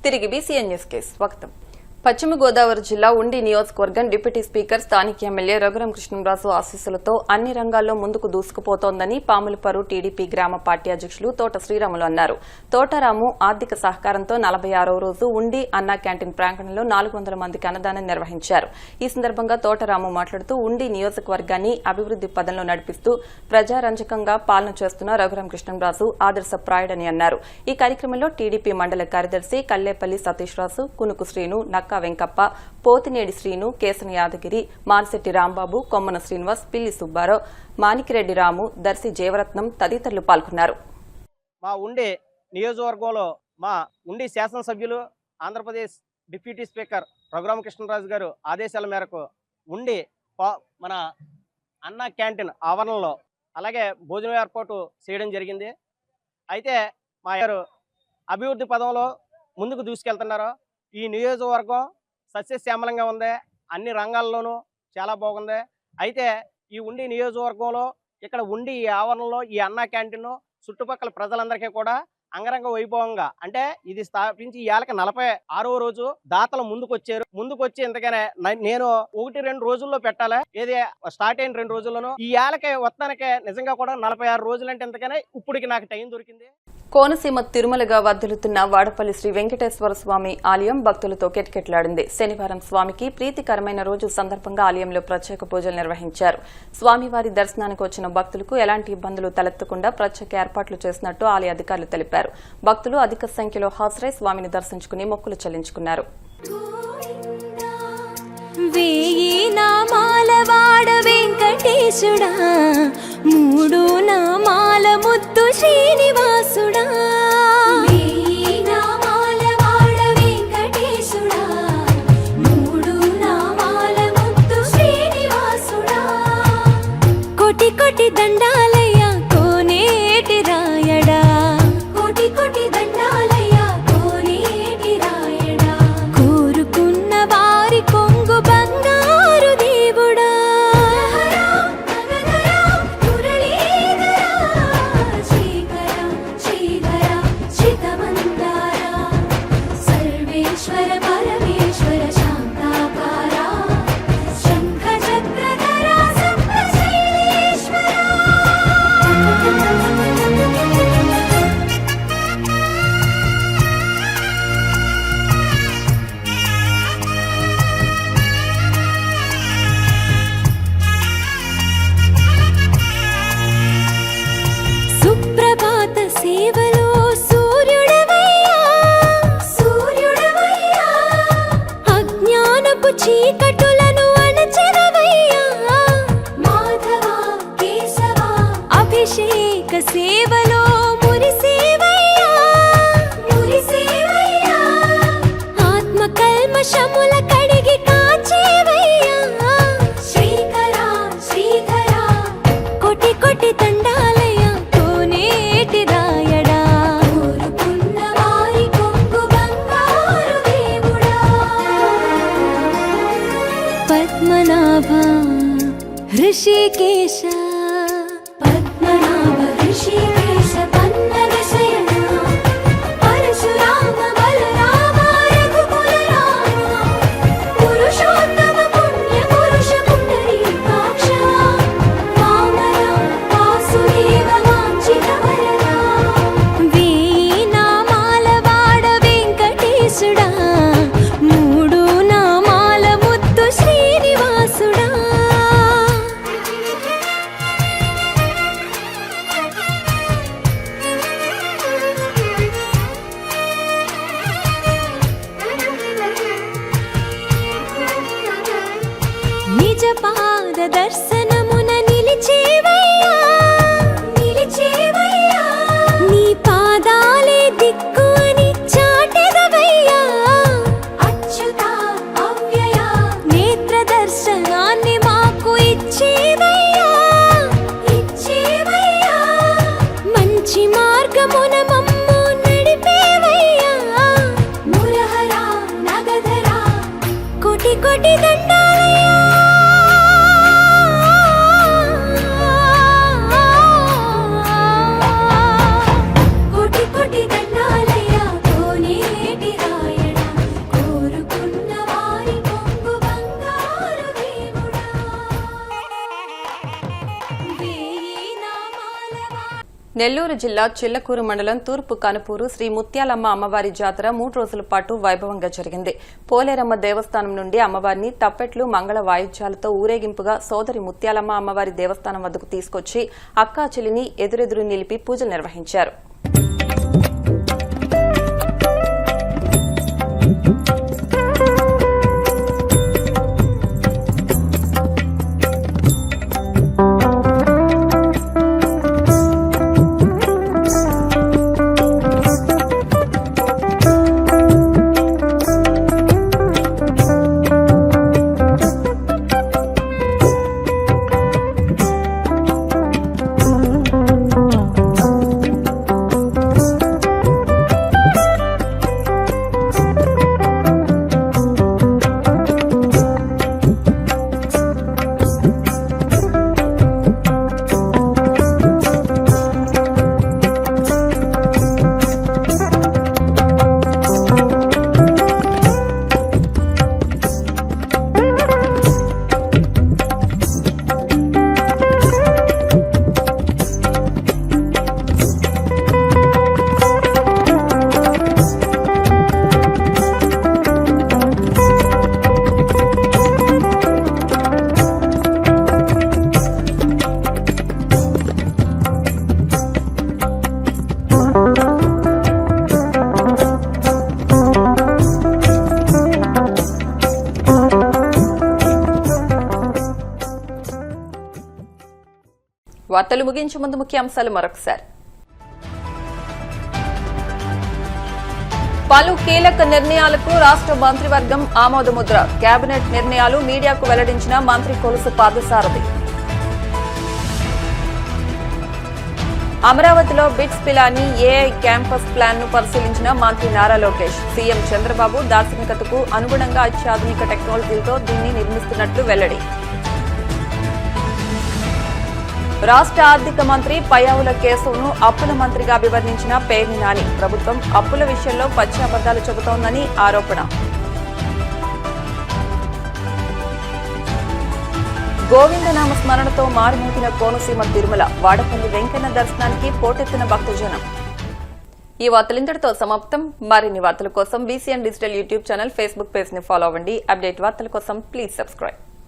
తిరిగి బీసీఎన్ న్యూస్కి స్వాగతం. పశ్చిమ గోదావరి జిల్లా ఉండి నియోజకవర్గం డిప్యూటీ స్పీకర్ స్థానిక ఎమ్మెల్యే రఘురాం కృష్ణంరాజు ఆశీస్సులతో అన్ని రంగాల్లో ముందుకు దూసుకుపోతోందని పాములపరు టీడీపీ గ్రామ పార్టీ అధ్యక్షులు తోట శ్రీరాములు అన్నారు. తోటరాము ఆర్థిక సహకారంతో 46వ రోజు ఉండి అన్నా క్యాంటీన్ ప్రాంగణంలో 400 మందికి అన్నదానం నిర్వహించారు. ఈ సందర్భంగా తోటరాము మాట్లాడుతూ ఉండి నియోజకవర్గాన్ని అభివృద్ది పదంలో నడిపిస్తూ ప్రజారంజకంగా పాలన చేస్తున్న రఘురాం కృష్ణంరాజు ఆదర్శప్రాయుడని అన్నారు. ఈ కార్యక్రమంలో టీడీపీ మండల కార్యదర్శి కల్లేపల్లి సతీష్ రాజు, కునుకు శ్రీను, నక్క వెంకప్ప, పోతినేడి శ్రీను, కేసన యాదగిరి, మాన్శెట్టి రాంబాబు, కొమ్మన శ్రీనివాస్, పిల్లి సుబ్బారావు, మాణికిరెడ్డి రాము, దర్శి జీవరత్నం తదితరులు పాల్గొన్నారు. మా ఉండి నియోజకవర్గంలో మా ఉండి శాసనసభ్యులు ఆంధ్రప్రదేశ్ డిప్యూటీ స్పీకర్ రఘురామ కృష్ణరాజు గారు ఆదేశాల మేరకు ఉండి మన అన్నా క్యాంటీన్ ఆవరణలో అలాగే భోజనం ఏర్పాటు చేయడం జరిగింది. అయితే మా గారు అభివృద్ధి పదంలో ముందుకు దూసుకెళ్తున్నారు. ఈ నియోజకవర్గం సస్యశ్యామలంగా ఉంది, అన్ని రంగాల్లోనూ చాలా బాగుంది. అయితే ఈ ఉండి నియోజకవర్గంలో ఇక్కడ ఉండి ఈ ఆవరణలో ఈ అన్నా క్యాంటీన్ చుట్టుపక్కల ప్రజలందరికీ కూడా అంగరంగ వైభవంగా అంటే ఇది స్థాపించి ఇవాళకి 46వ రోజు దాతలు ముందుకొచ్చి ఇంతగానే నేను 1-2 రోజుల్లో పెట్టాలి, ఏది స్టార్ట్ అయిన 2 రోజుల్లోనూ ఈ ఏళ్ళకి వస్తానికే నిజంగా కూడా 46 రోజులంటే ఇంతగానే ఇప్పటికి నాకు టైం దొరికింది. కోనసీమ తిరుమలగా వర్ధిల్లుతున్న వాడపల్లి శ్రీ వెంకటేశ్వర స్వామి ఆలయం భక్తులతో కిటకిటలాడింది. శనివారం స్వామికి ప్రీతికరమైన రోజు సందర్భంగా ఆలయంలో ప్రత్యేక పూజలు నిర్వహించారు. స్వామివారి దర్శనానికి వచ్చిన భక్తులకు ఎలాంటి ఇబ్బందులు తలెత్తకుండా ప్రత్యేక ఏర్పాట్లు చేసినట్టు ఆలయ అధికారులు తెలిపారు. భక్తులు అధిక సంఖ్యలో హాజరై స్వామిని దర్శించుకుని మొక్కులు చెల్లించుకున్నారు. వెంకటేశుడా, 3 నామాల ముద్దు శ్రీనివాసుడా, కోటి కోటి దండాలయ్యా కోనేటి రాయడా, కోటి కోటి దండాలయ్యా కోనేటి రాయడా, కోరుకున్న వారి కొంగు బంగారు దేవుడా, సర్వేశ్వర పరమేశ్వర శాంతాకార శంఖ చక్రధర సప్తశైలేశ్వర. సుప్రభాత సేవలో సూర్యుడవయ్యా, సూర్యుడవయ్యా, అజ్ఞానపు చీకటులను అణచెదవయ్యా, మాధవ కేశవ అభిషేక సేవలో మురిసేవయ్యా, మురిసేవయ్యా, ఆత్మ కల్మషముల కడిగి కాచేవయ్యా, శ్రీకర శ్రీధర కోటి కోటి దండాలయ్యా కోనేటి రాయడా, కోరుకున్న వారి కొంగు బంగారు దేవుడా, పద్మనాభ హృషికేశ, పద్మనాభ హృషికేశ పన్నగ శయన, పరశురామ బలరామ రఘుకుల రామ, పురుషోత్తమ పుణ్య పురుష పుండరీకాక్ష, వామన వాసుదేవ వాంఛిత వరద, నామాల వాడ వెంకటేశుడా, 3 నామాల ముద్దు శ్రీనివాసుడా. నిజ పాద దర్శనమున నిలిచేవయ్యా, నిలిచేవయ్యా, నీ పాదాలే దిక్కు అని చాటెదవయ్యా, అచ్యుత అవ్యయ నేత్ర దర్శనాన్ని మాకు ఇచ్చేవయ్యా, ఇచ్చేవయ్యా, మంచి మార్గమున మమ్ము నడిపేవయ్యా, మురహర నగధర కోటి కోటి దండాలయ్యా, కోటి కోటి దండాలయ్యా కోనేటి రాయ. నెల్లూరు జిల్లా చిల్లకూరు మండలం తూర్పు కనుపూరు శ్రీ ముత్యాలమ్మ అమ్మవారి జాతర 3 రోజుల పాటు వైభవంగా జరిగింది. పోలేరమ్మ దేవస్థానం నుండి అమ్మవారిని తప్పెట్లు మంగళ వాయిద్యాలతో ఊరేగింపుగా సోదరి ముత్యాలమ్మ అమ్మవారి దేవస్థానం వద్దకు తీసుకొచ్చి అక్కా చెల్లిని ఎదురెదురు నిలిపి పూజలు నిర్వహించారు. వార్తలు ముగించే ముందు ముఖ్యాంశాలు మరొకసారి. పలు కీలక నిర్ణయాలకు రాష్ట్ర మంత్రివర్గం ఆమోదముద్ర. కేబినెట్ నిర్ణయాలు మీడియాకు వెల్లడించిన మంత్రి కొలుసు పార్థసారథి. అమరావతిలో bits Pilani AI campus plan ను పరిశీలించిన మంత్రి నారా లోకేష్. సీఎం చంద్రబాబు దార్శనికతకు అనుగుణంగా అత్యాధునిక టెక్నాలజీలతో దీన్ని నిర్మిస్తున్నట్లు వెల్లడి. రాష్ట్ర ఆర్థిక మంత్రి పయ్యావుల కేశవ్ను అప్పుల మంత్రిగా అభివర్ణించిన పేర్ని నాని. ప్రభుత్వం అప్పుల విషయంలో పచ్చి అబద్దాలు చెబుతోందని ఆరోపణ. గోవిందనామ స్మరణతో మారుమోగిన కోనసీమ తిరుమల. వాడపల్లి వెంకన్న దర్శనానికి పోటెత్తిన భక్తజనం. ఈ వార్తలు ఇంతటితో సమాప్తం. మరిన్ని వార్తల కోసం VCN digital YouTube channel, Facebook page ని ఫాలో అవ్వండి. అప్డేట్ వార్తల కోసం ప్లీజ్ సబ్స్క్రైబ్.